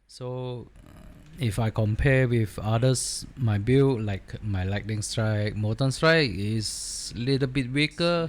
So if I compare with others, my build like my Lightning Strike, Molten Strike is little bit weaker.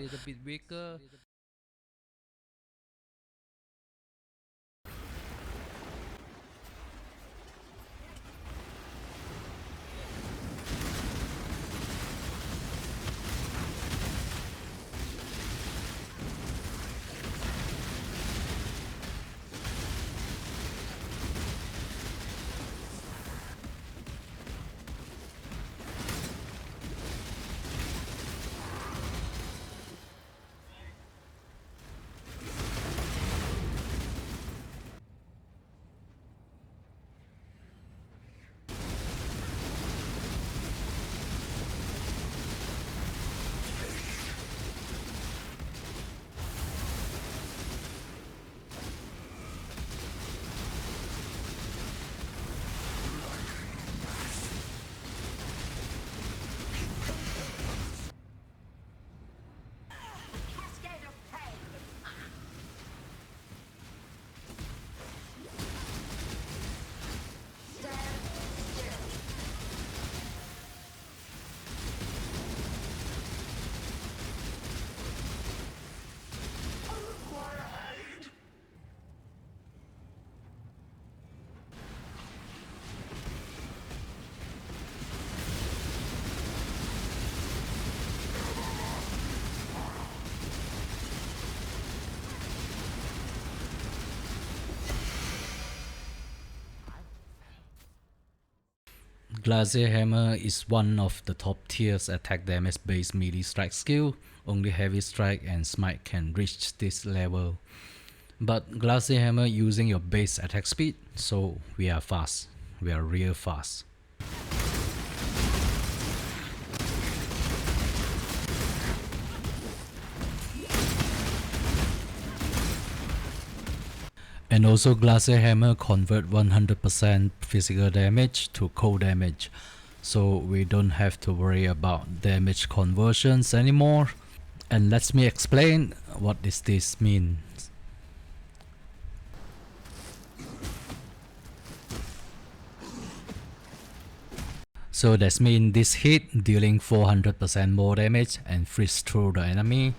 Glacier Hammer is one of the top tiers attack damage based melee strike skill. Only heavy strike and smite can reach this level. But Glacier Hammer using your base attack speed, so we are fast. We are real fast. And also Glacier Hammer convert 100% physical damage to cold damage, so we don't have to worry about damage conversions anymore. And let me explain what does this mean. So that means this hit dealing 400% more damage and freeze through the enemy,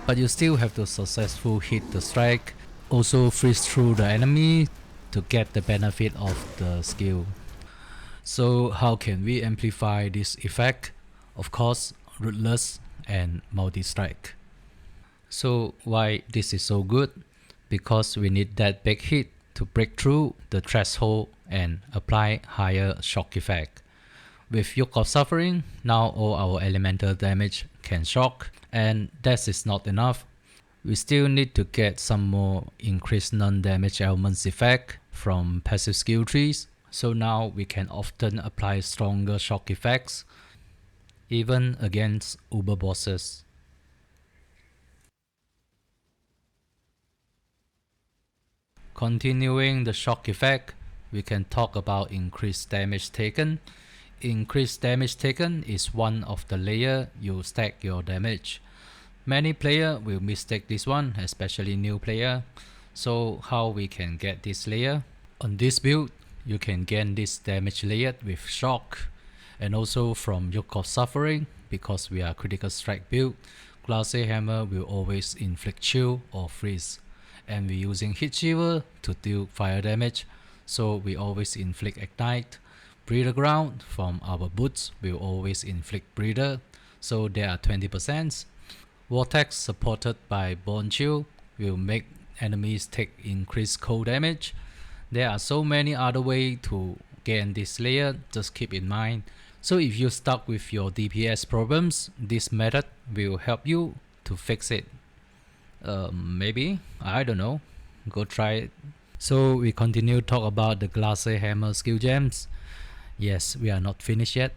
but you still have to successfully hit the strike, also freeze through the enemy to get the benefit of the skill. So how can we amplify this effect? Of course, Ruthless and Multistrike. So why this is so good? Because we need that big hit to break through the threshold and apply higher shock effect. With Yoke of Suffering, now all our elemental damage can shock, and that is not enough. We still need to get some more increased non-damage elements effect from passive skill trees, so now we can often apply stronger shock effects, even against uber bosses. Continuing the shock effect, we can talk about increased damage taken. Increased damage taken is one of the layer you stack your damage. Many players will mistake this one, especially new player. So how we can get this layer? On this build, you can gain this damage layer with shock, and also from Yoke of Suffering, because we are critical strike build. Glacier Hammer will always inflict chill or freeze, and we're using Heat Shiver to deal fire damage, so we always inflict ignite. Breather Ground from our boots will always inflict breather, so there are 20%. Vortex supported by Bone Chill will make enemies take increased cold damage. There are so many other ways to gain this layer, just keep in mind. So if you're stuck with your DPS problems, this method will help you to fix it. Maybe, I don't know, go try it. So we continue to talk about the Glacier Hammer skill gems. Yes, we are not finished yet.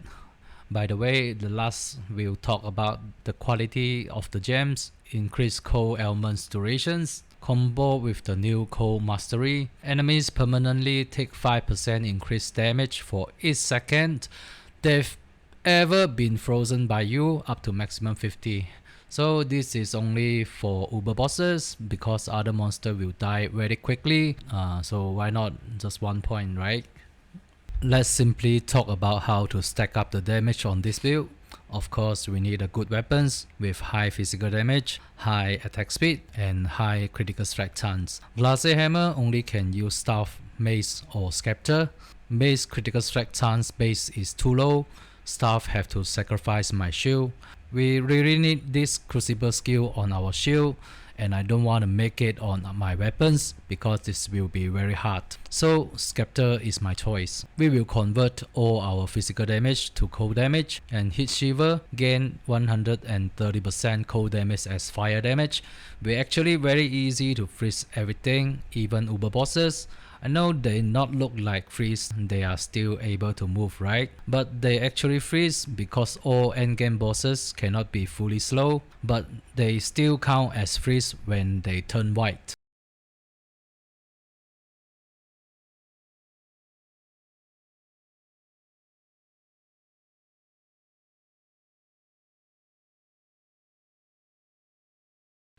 By the way, the last we'll talk about the quality of the gems, increased cold elements durations, combo with the new cold mastery. Enemies permanently take 5% increased damage for each second they've ever been frozen by you, up to maximum 50. So this is only for uber bosses because other monster will die very quickly. So why not just 1 point, right? Let's simply talk about how to stack up the damage on this build. Of course, we need a good weapons with high physical damage, high attack speed, and high critical strike chance. Glacial Hammer only can use Staff, Mace, or Sceptre. Mace critical strike chance base is too low. Staff have to sacrifice my shield. We really need this Crucible skill on our shield, and I don't want to make it on my weapons because this will be very hard. So Sceptre is my choice. We will convert all our physical damage to cold damage, and Heat Shiver gain 130% cold damage as fire damage. We're actually very easy to freeze everything, even uber bosses. I know they not look like freeze, they are still able to move, right? But they actually freeze because all endgame bosses cannot be fully slow, but they still count as freeze when they turn white.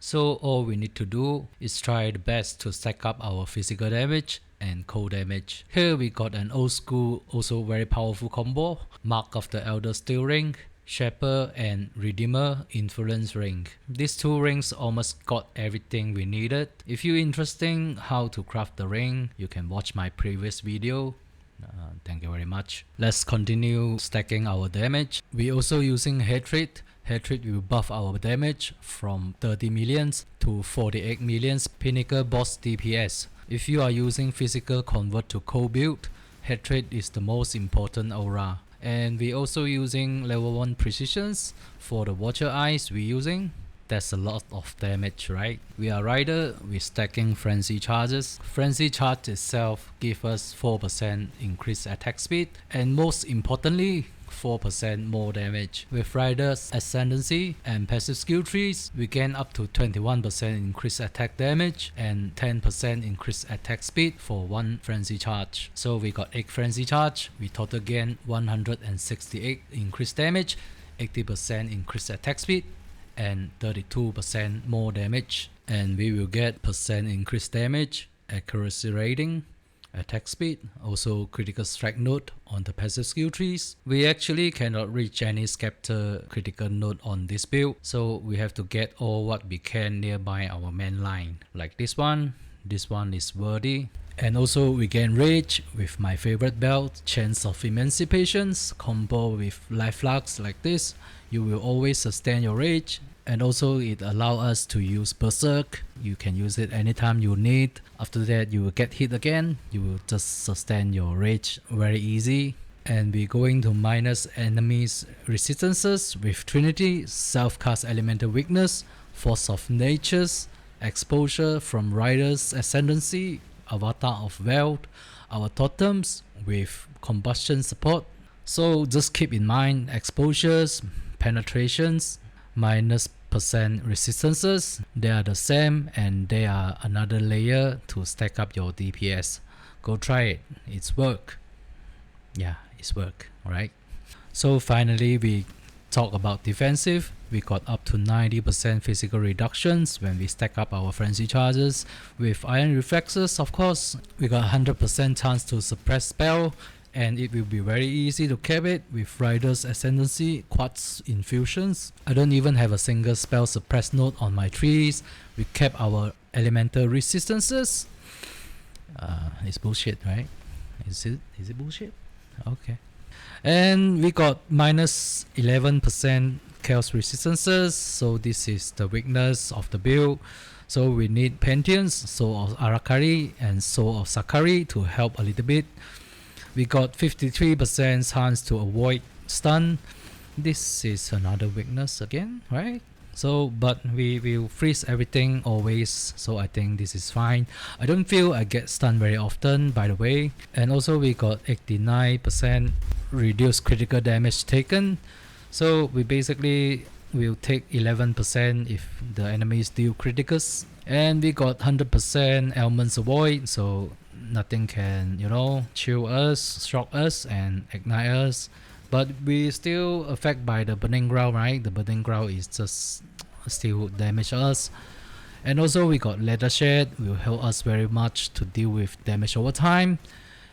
So all we need to do is try the best to stack up our physical damage and cold damage. Here we got an old school, also very powerful combo, Mark of the Elder Steel Ring, Shepherd and Redeemer Influence Ring. These two rings almost got everything we needed. If you're interested in how to craft the ring, you can watch my previous video. Thank you very much. Let's continue stacking our damage. We also using Hatred. Hatred will buff our damage from 30 millions to 48 millions pinnacle boss DPS. If you are using physical convert to cold build, Hatred is the most important aura. And we also using level 1 precisions for the Watcher Eyes we using. That's a lot of damage, right? We are Rider with stacking Frenzy Charges. Frenzy Charge itself gives us 4% increased attack speed, and most importantly, 4% more damage. With Rider's Ascendancy and passive skill trees, we gain up to 21% increased attack damage and 10% increased attack speed for one Frenzy Charge. So we got 8 Frenzy Charge, we total gain 168 increased damage, 80% increased attack speed, and 32% more damage. And we will get percent increased damage, accuracy rating, attack speed, also critical strike node on the passive skill trees. We actually cannot reach any Sceptre critical node on this build, so we have to get all what we can nearby our main line. Like this one is worthy. And also we gain rage with my favorite belt, Chance of Emancipation, combo with life flux like this. You will always sustain your rage, and also it allows us to use Berserk. You can use it anytime you need. After that you will get hit again, you will just sustain your rage very easy. And we're going to minus enemies resistances with Trinity, self-cast elemental weakness, force of natures, exposure from Rider's Ascendancy, Avatar of Wealth, our totems with combustion support. So just keep in mind exposures, penetrations, minus percent resistances, they are the same and they are another layer to stack up your DPS. Go try it, it's work. Yeah, it's work, alright? So finally we talk about defensive. We got up to 90% physical reductions when we stack up our frenzy charges. With iron reflexes, of course, we got 100% chance to suppress spell, and it will be very easy to cap it with Rider's Ascendancy, Quartz Infusions. I don't even have a single spell suppress node on my trees. We kept our elemental resistances. It's bullshit, right? Is it bullshit? Okay. And we got minus 11% chaos resistances, so this is the weakness of the build. So we need Pantheons, Soul of Arakari and Soul of Sakari to help a little bit. We got 53% chance to avoid stun. This is another weakness again, right? So, but we will freeze everything always, so I think this is fine. I don't feel I get stunned very often, by the way. And also we got 89% reduced critical damage taken. So we basically will take 11% if the enemies deal criticals. And we got 100% elements avoid, so nothing can, chill us, shock us, and ignite us. But we still affected by the burning ground, right? The burning ground is just still damage us. And also we got Leather Shed, will help us very much to deal with damage over time.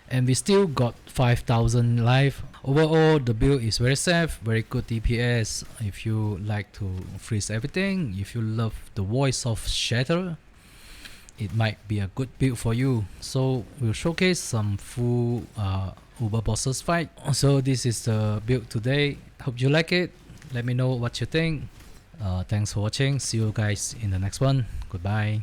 And we still got 5000 life. Overall, the build is very safe, very good DPS. If you like to freeze everything, if you love the voice of Shatter, it might be a good build for you. So we'll showcase some full Uber bosses fight. So this is the build today. Hope you like it. Let me know what you think. Thanks for watching. See you guys in the next one. Goodbye.